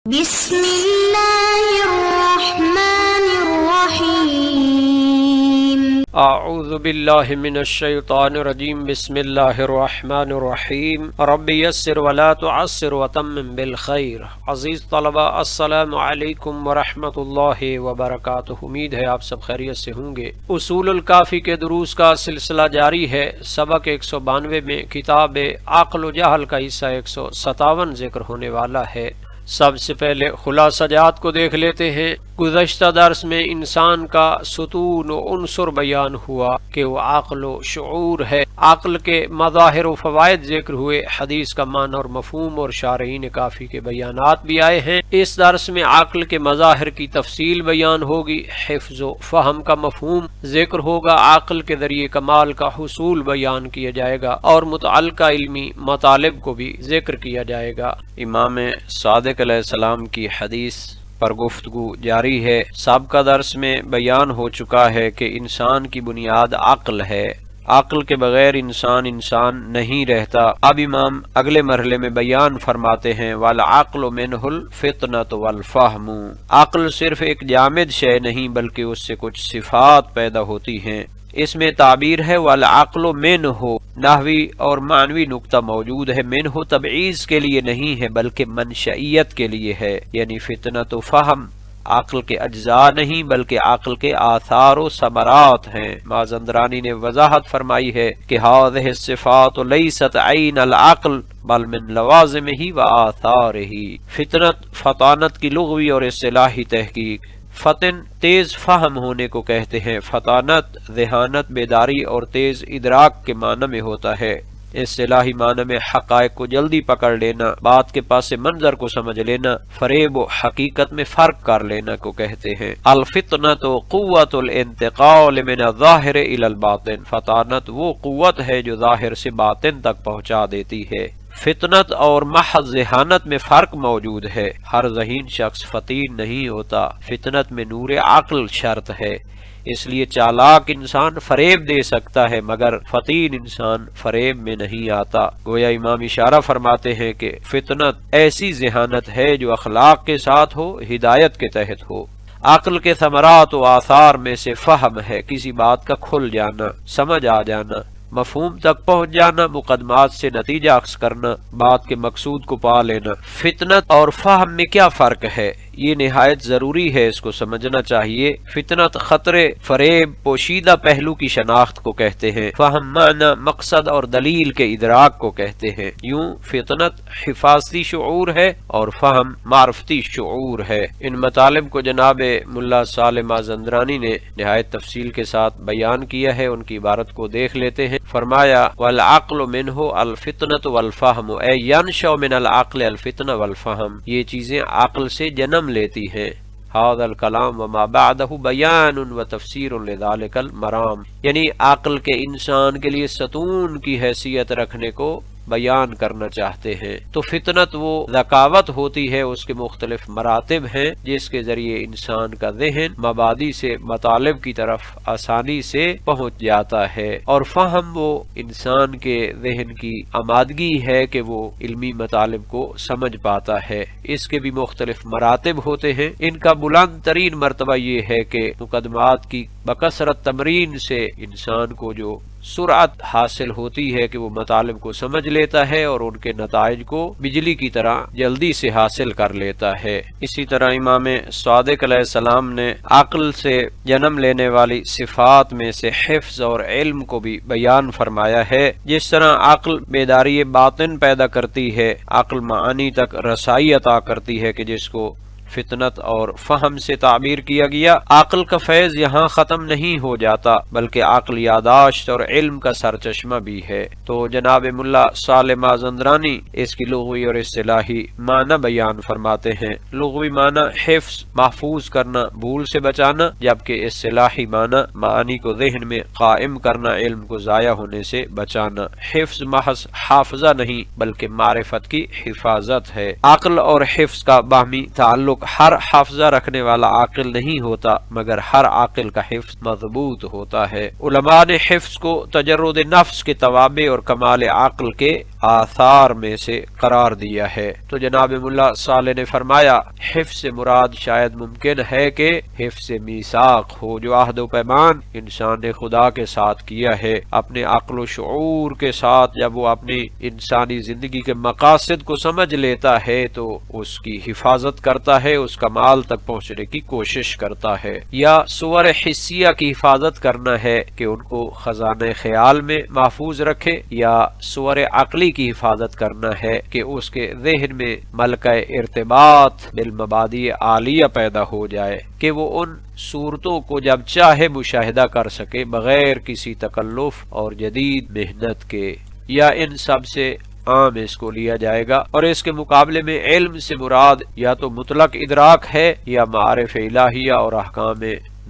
بسم اللہ الرحمن الرحیم اعوذ باللہ من الشیطان الرجیم بسم اللہ الرحمن الرحیم رب یسر ولا تعسر وتمم بالخیر۔ عزیز طلبہ السلام علیکم ورحمۃ اللہ وبرکاتہ، امید ہے آپ سب خیریت سے ہوں گے۔ اصول الکافی کے دروس کا سلسلہ جاری ہے۔ سبق 192 میں کتاب عقل و جہل کا حصہ 157 ذکر ہونے والا ہے۔ سب سے پہلے خلاصہ جات کو دیکھ لیتے ہیں۔ گزشتہ درس میں انسان کا ستون و عنصر بیان ہوا کہ وہ عقل و شعور ہے۔ عقل کے مظاہر و فوائد ذکر ہوئے، حدیث کا معنی اور مفہوم اور شارحین کافی کے بیانات بھی آئے ہیں۔ اس درس میں عقل کے مظاہر کی تفصیل بیان ہوگی، حفظ و فہم کا مفہوم ذکر ہوگا، عقل کے ذریعے کمال کا حصول بیان کیا جائے گا اور متعلقہ علمی مطالب کو بھی ذکر کیا جائے گا۔ امام صادق علیہ السلام کی حدیث پر گفتگو جاری ہے۔ سابقہ درس میں بیان ہو چکا ہے کہ انسان کی بنیاد عقل ہے، عقل کے بغیر انسان نہیں رہتا۔ اب امام اگلے مرحلے میں بیان فرماتے ہیں وَالْعَقْلُ مِنْهُ الْفِطْنَةُ وَالْفَهْمُ، عقل صرف ایک جامد شے نہیں بلکہ اس سے کچھ صفات پیدا ہوتی ہیں۔ اس میں تعبیر ہے وَالْعَقْلُ مِنْهُ، نحوی اور معنوی نقطہ موجود ہے۔ منہ تبعیض کے لیے نہیں ہے بلکہ منشئیت کے لیے ہے، یعنی فطنت و فہم عقل کے اجزاء نہیں بلکہ عقل کے آثار و ثمرات ہیں۔ مازندرانی نے وضاحت فرمائی ہے کہ هذه الصفات لیست عین العقل بل من لوازمہ و آثارہ۔ فطنت فطانت کی لغوی اور اصطلاحی تحقیق۔ فطن تیز فہم ہونے کو کہتے ہیں، فطانت ذہانت، بیداری اور تیز ادراک کے معنی میں ہوتا ہے۔ اصطلاحی معنی میں حقائق کو جلدی پکڑ لینا، بات کے پس منظر کو سمجھ لینا، فریب و حقیقت میں فرق کر لینا کو کہتے ہیں۔ الفطنۃ قوت الانتقال من الظاہر الی الباطن، فطانت وہ قوت ہے جو ظاہر سے باطن تک پہنچا دیتی ہے۔ فطنت اور محض ذہانت میں فرق موجود ہے، ہر ذہین شخص فطین نہیں ہوتا۔ فطنت میں نور عقل شرط ہے، اس لیے چالاک انسان فریب دے سکتا ہے مگر فطین انسان فریب میں نہیں آتا۔ گویا امام اشارہ فرماتے ہیں کہ فطنت ایسی ذہانت ہے جو اخلاق کے ساتھ ہو، ہدایت کے تحت ہو۔ عقل کے ثمرات و آثار میں سے فہم ہے، کسی بات کا کھل جانا، سمجھ آ جانا، مفہوم تک پہنچ جانا، مقدمات سے نتیجہ اخذ کرنا، بات کے مقصود کو پا لینا۔ فطنت اور فہم میں کیا فرق ہے؟ یہ نہایت ضروری ہے، اس کو سمجھنا چاہیے۔ فطنت خطرے، فریب، پوشیدہ پہلو کی شناخت کو کہتے ہیں، فہم معنی، مقصد اور دلیل کے ادراک کو کہتے ہیں۔ یوں فطنت حفاظتی شعور ہے اور فہم معرفتی شعور ہے۔ ان مطالب کو جناب ملا صالح مازندرانی نے نہایت تفصیل کے ساتھ بیان کیا ہے، ان کی عبارت کو دیکھ لیتے ہیں۔ فرمایا وَالْعَقْلُ مِنْهُ الْفِطْنَةُ وَالْفَهْمُ، اے يَنْشَأُ مِنَ الْعَقْلِ الْفِطْنَةُ وَالْفَهْمُ، یہ چیزیں عقل سے جنم لیتی ہیں۔ هذا الکلام وما بعده بیان وتفسیر لذلك المرام، یعنی عقل کے انسان کے لیے ستون کی حیثیت رکھنے کو بیان کرنا چاہتے ہیں۔ تو فطنت وہ ذکاوت ہوتی ہے، اس کے مختلف مراتب ہیں جس کے ذریعے انسان کا ذہن مبادی سے مطالب کی طرف آسانی سے پہنچ جاتا ہے، اور فہم وہ انسان کے ذہن کی آمادگی ہے کہ وہ علمی مطالب کو سمجھ پاتا ہے۔ اس کے بھی مختلف مراتب ہوتے ہیں۔ ان کا بلند ترین مرتبہ یہ ہے کہ مقدمات کی بکثرت تمرین سے انسان کو جو سرعت حاصل ہوتی ہے کہ وہ مطالب کو سمجھ لیتا ہے اور ان کے نتائج کو بجلی کی طرح جلدی سے حاصل کر لیتا ہے۔ اسی طرح امام صادق علیہ السلام نے عقل سے جنم لینے والی صفات میں سے حفظ اور علم کو بھی بیان فرمایا ہے۔ جس طرح عقل بیداری باطن پیدا کرتی ہے، عقل معانی تک رسائی عطا کرتی ہے کہ جس کو فطنت اور فہم سے تعبیر کیا گیا۔ عقل کا فیض یہاں ختم نہیں ہو جاتا بلکہ عقل یاداشت اور علم کا سرچشمہ بھی ہے۔ تو جناب ملا صالح مازندرانی اس کی لغوی اور اصطلاحی معنی بیان فرماتے ہیں۔ لغوی معنی حفظ، محفوظ کرنا، بھول سے بچانا، جبکہ اصطلاحی معنی معانی کو ذہن میں قائم کرنا، علم کو ضائع ہونے سے بچانا۔ حفظ محض حافظہ نہیں بلکہ معرفت کی حفاظت ہے۔ عقل اور حفظ کا باہمی تعلق، ہر حافظہ رکھنے والا عاقل نہیں ہوتا مگر ہر عاقل کا حفظ مضبوط ہوتا ہے۔ علماء نے حفظ کو تجرد نفس کے توابع اور کمال عقل کے آثار میں سے قرار دیا ہے۔ تو جناب ملا صالح نے فرمایا حفظ سے مراد شاید ممکن ہے کہ حفظ میثاق ہو، جو عہد و پیمان انسان نے خدا کے ساتھ کیا ہے، اپنے عقل و شعور کے ساتھ جب وہ اپنی انسانی زندگی کے مقاصد کو سمجھ لیتا ہے تو اس کی حفاظت کرتا ہے، اس کمال تک پہنچنے کی کوشش کرتا ہے۔ یا صور حسیہ کی حفاظت کرنا ہے کہ ان کو خزانہ خیال میں محفوظ رکھے، یا صور عقلی کی حفاظت کرنا ہے کہ اس کے ذہن میں ملکہ ارتباط بالمبادی عالیہ پیدا ہو جائے کہ وہ ان صورتوں کو جب چاہے مشاہدہ کر سکے بغیر کسی تکلف اور جدید محنت کے۔ یا ان سب سے عام اس کو لیا جائے گا، اور اس کے مقابلے میں علم سے مراد یا تو مطلق ادراک ہے یا معارف الہیہ اور احکام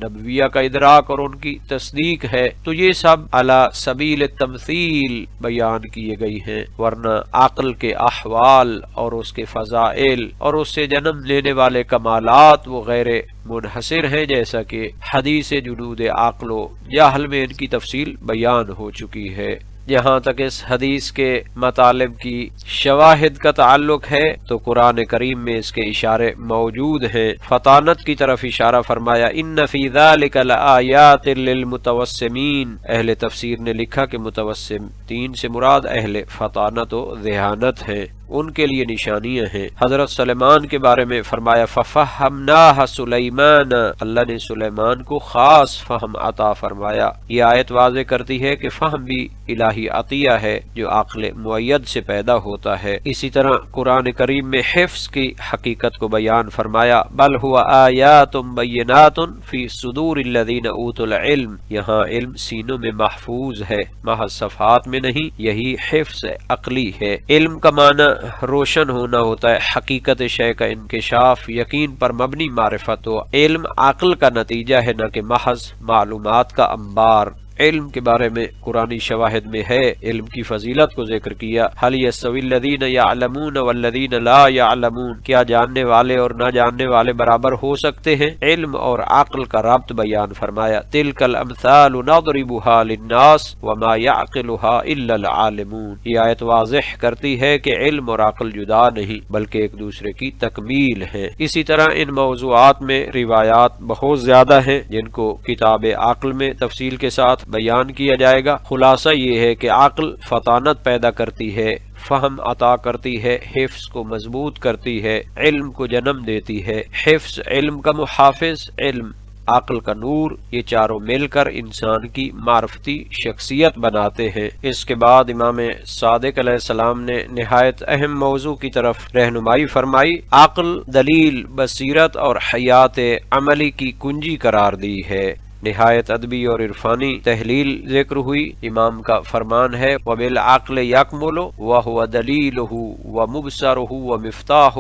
نبویہ کا ادراک اور ان کی تصدیق ہے۔ تو یہ سب علی سبیل التمثیل بیان کیے گئی ہیں، ورنہ عقل کے احوال اور اس کے فضائل اور اس سے جنم لینے والے کمالات وہ غیر منحصر ہیں، جیسا کہ حدیث جنود عقل و جہل میں ان کی تفصیل بیان ہو چکی ہے۔ جہاں تک اس حدیث کے مطالب کی شواہد کا تعلق ہے تو قرآن کریم میں اس کے اشارے موجود ہیں۔ فطانت کی طرف اشارہ فرمایا ان فی ذلک لآیات للمتوسمین، اہل تفسیر نے لکھا کہ متوسمین سے مراد اہل فطانت و ذہانت ہیں، ان کے لیے نشانیاں ہیں۔ حضرت سلیمان کے بارے میں فرمایا فَفَهَّمْنَاهَ سُلَيْمَانَ، اللہ نے سلیمان کو خاص فہم عطا فرمایا۔ یہ آیت واضح کرتی ہے کہ فہم بھی الہی عطیہ ہے جو عقل معید سے پیدا ہوتا ہے۔ اسی طرح قرآن کریم میں حفظ کی حقیقت کو بیان فرمایا بل هو آیات بینات فی صدور الذین اوتوا العلم، یہاں علم سینوں میں محفوظ ہے، محض صفحات میں نہیں، یہی حفظ عقلی ہے۔ علم کا معنی روشن ہونا ہوتا ہے، حقیقت شے کا انکشاف، یقین پر مبنی معرفت ہو۔ علم عقل کا نتیجہ ہے، نہ کہ محض معلومات کا انبار۔ علم کے بارے میں قرآنی شواہد میں ہے، علم کی فضیلت کو ذکر کیا، هل يستوي الذين يعلمون والذين لا يعلمون، کیا جاننے والے اور نہ جاننے والے برابر ہو سکتے ہیں؟ علم اور عقل کا ربط بیان فرمایا تلك الامثال نضربها للناس وما يعقلها الا العالمون۔ یہ آیت واضح کرتی ہے کہ علم اور عقل جدا نہیں بلکہ ایک دوسرے کی تکمیل ہیں۔ اسی طرح ان موضوعات میں روایات بہت زیادہ ہیں جن کو کتاب عقل میں تفصیل کے ساتھ بیان کیا جائے گا۔ خلاصہ یہ ہے کہ عقل فطانت پیدا کرتی ہے، فہم عطا کرتی ہے، حفظ کو مضبوط کرتی ہے، علم کو جنم دیتی ہے۔ حفظ علم کا محافظ، علم عقل کا نور، یہ چاروں مل کر انسان کی معرفتی شخصیت بناتے ہیں۔ اس کے بعد امام صادق علیہ السلام نے نہایت اہم موضوع کی طرف رہنمائی فرمائی، عقل دلیل، بصیرت اور حیات عملی کی کنجی قرار دی ہے۔ نہایت ادبی اور عرفانی تحلیل ذکر ہوئی۔ امام کا فرمان ہے وَبِالْعَقْلِ يَكْمُلُ وَهُوَ دَلِيلُهُ وَمُبْصَرُهُ وَمِفْتَاحُ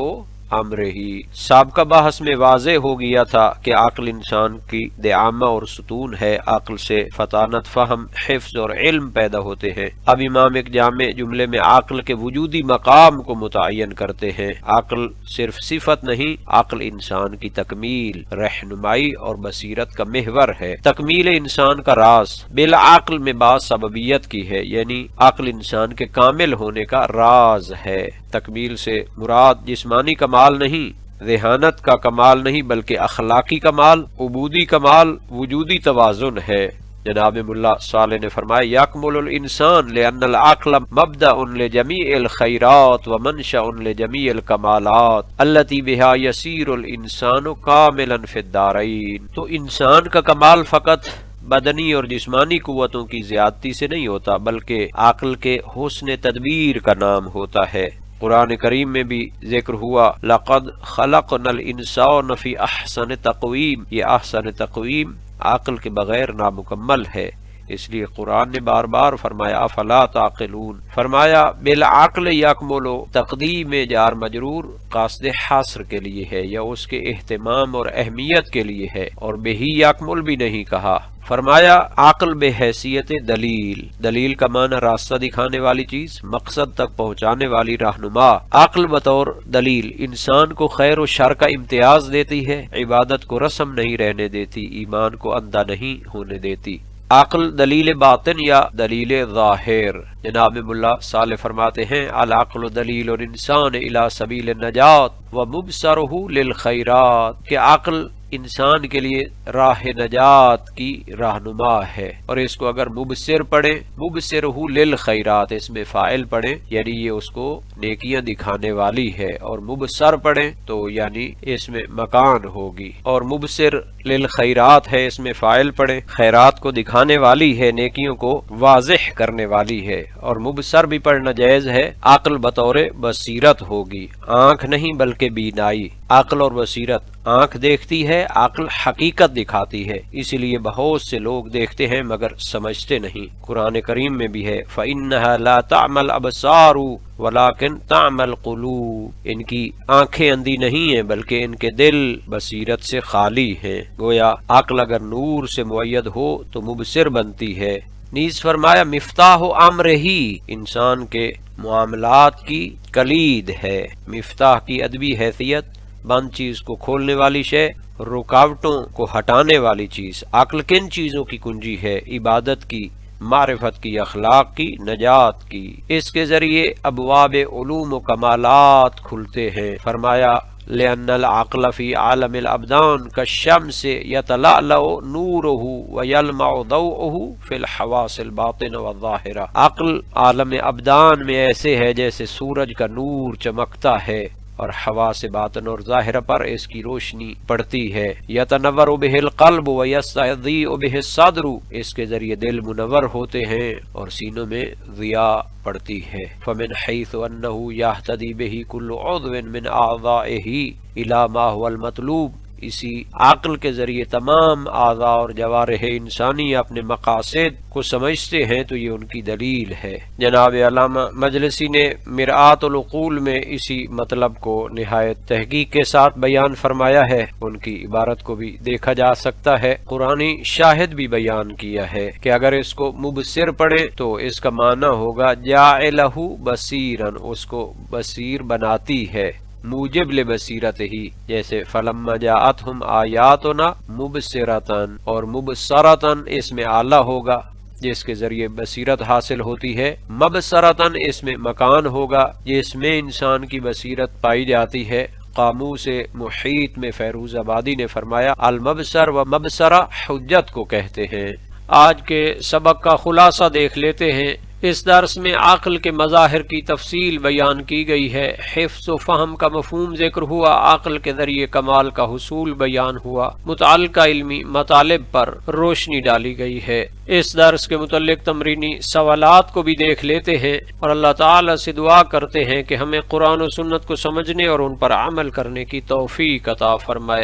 امرہی۔ سابقہ بحث میں واضح ہو گیا تھا کہ عقل انسان کی دعامہ اور ستون ہے، عقل سے فطانت، فہم، حفظ اور علم پیدا ہوتے ہیں۔ اب امام ایک جامع جملے میں عقل کے وجودی مقام کو متعین کرتے ہیں۔ عقل صرف صفت نہیں، عقل انسان کی تکمیل، رہنمائی اور بصیرت کا محور ہے۔ تکمیل انسان کا راز بالعقل میں بعض سببیت کی ہے، یعنی عقل انسان کے کامل ہونے کا راز ہے۔ تکمیل سے مراد جسمانی کمال نہیں، ذہانت کا کمال نہیں، بلکہ اخلاقی کمال، عبودی کمال، وجودی توازن ہے۔ جناب ملا صالح نے فرمایا یکمل الانسان لأن العقل مبدأ لجمیع الخیرات ومنشأ لجمیع الکمالات التي بها يسير الانسان کاملا فی الدارین۔ تو انسان کا کمال فقط بدنی اور جسمانی قوتوں کی زیادتی سے نہیں ہوتا بلکہ عقل کے حسن تدبیر کا نام ہوتا ہے۔ قرآن کریم میں بھی ذکر ہوا لقد خلقنا الانسان فی احسن تقویم، یہ احسن تقویم عقل کے بغیر نامکمل ہے، اس لیے قرآن نے بار بار فرمایا افلا تعقلون۔ فرمایا بالعقل یکمل، تقدیم جار مجرور قاصد حصر کے لیے ہے یا اس کے اہتمام اور اہمیت کے لیے ہے، اور بہی یکمل بھی نہیں کہا۔ فرمایا عقل بے حیثیت دلیل، دلیل کا معنی راستہ دکھانے والی چیز، مقصد تک پہنچانے والی رہنما۔ عقل بطور دلیل انسان کو خیر و شر کا امتیاز دیتی ہے، عبادت کو رسم نہیں رہنے دیتی، ایمان کو اندھا نہیں ہونے دیتی۔ عقل دلیل باطن یا دلیل ظاہر، جناب ملا صالح فرماتے ہیں العقل دلیل الانسان الی سبیل النجات ومبصرہ للخیرات، کہ عقل انسان کے لیے راہ نجات کی رہنما ہے، اور اس کو اگر مبصر پڑھیں، مبصرہ للخیرات اس میں فاعل پڑھیں یعنی یہ اس کو نیکیاں دکھانے والی ہے، اور مبصر پڑھیں تو یعنی اس میں مکان ہوگی، اور مبصر للخیرات ہے اس میں فاعل پڑھیں، خیرات کو دکھانے والی ہے، نیکیوں کو واضح کرنے والی ہے، اور مبصر بھی پڑھنا جائز ہے، عقل بطور بصیرت ہوگی، آنکھ نہیں بلکہ بینائی، عقل اور بصیرت، آنکھ دیکھتی ہے، عقل حقیقت دکھاتی ہے، اسی لیے بہت سے لوگ دیکھتے ہیں مگر سمجھتے نہیں۔ قرآن کریم میں بھی ہے فَإِنَّهَا لَا تَعْمَى الْأَبْصَارُ وَلَكِنْ تَعْمَى الْقُلُوبُ، ان کی آنکھیں اندھی نہیں ہیں بلکہ ان کے دل بصیرت سے خالی ہیں۔ گویا عقل اگر نور سے مؤید ہو تو مبصر بنتی ہے۔ نیز فرمایا مفتاح امر ہی، انسان کے معاملات کی کلید ہے، مفتاح کی ادبی حیثیت، بند چیز کو کھولنے والی شے، رکاوٹوں کو ہٹانے والی چیز۔ عقل کن چیزوں کی کنجی ہے؟ عبادت کی، معرفت کی، اخلاق کی، نجات کی۔ اس کے ذریعے ابواب علوم و کمالات کھلتے ہیں۔ فرمایا لأن العقل فی عالم الابدان کالشمس یتلألأ نورہ ویلمع ضوءہ فی الحواس الباطنہ والظاہرہ، عقل عالم ابدان میں ایسے ہے جیسے سورج کا نور چمکتا ہے اور حواس باطن اور ظاہرہ پر اس کی روشنی پڑتی ہے۔ یتنور بہ القلب ویستضیء بہ الصدر، اس کے ذریعے دل منور ہوتے ہیں اور سینوں میں ضیاء پڑتی ہے۔ فمن حیث انہ یہتدی بہ کل عضو من اعضائہ الی ما هو المطلوب، اسی عقل کے ذریعے تمام اعضاء اور جوارح انسانی اپنے مقاصد کو سمجھتے ہیں تو یہ ان کی دلیل ہے۔ جناب علامہ مجلسی نے مرآت العقول میں اسی مطلب کو نہایت تحقیق کے ساتھ بیان فرمایا ہے، ان کی عبارت کو بھی دیکھا جا سکتا ہے، قرآنی شاہد بھی بیان کیا ہے کہ اگر اس کو مبصر پڑھیں تو اس کا معنی ہوگا جاعلہ بصیرن، اس کو بصیر بناتی ہے، موجب لبصیرت ہی، جیسے فلما جاءتہم آیاتنا مبصرتن، اور مبصرتن اس میں اعلیٰ ہوگا جس کے ذریعے بصیرت حاصل ہوتی ہے، مبصرتن اس میں مکان ہوگا جس میں انسان کی بصیرت پائی جاتی ہے۔ قاموس محیط میں فیروز آبادی نے فرمایا المبصر و مبصرہ حجت کو کہتے ہیں۔ آج کے سبق کا خلاصہ دیکھ لیتے ہیں۔ اس درس میں عقل کے مظاہر کی تفصیل بیان کی گئی ہے، حفظ و فہم کا مفہوم ذکر ہوا، عقل کے ذریعے کمال کا حصول بیان ہوا، متعلقہ علمی مطالب پر روشنی ڈالی گئی ہے۔ اس درس کے متعلق تمرینی سوالات کو بھی دیکھ لیتے ہیں اور اللہ تعالی سے دعا کرتے ہیں کہ ہمیں قرآن و سنت کو سمجھنے اور ان پر عمل کرنے کی توفیق عطا فرمائے۔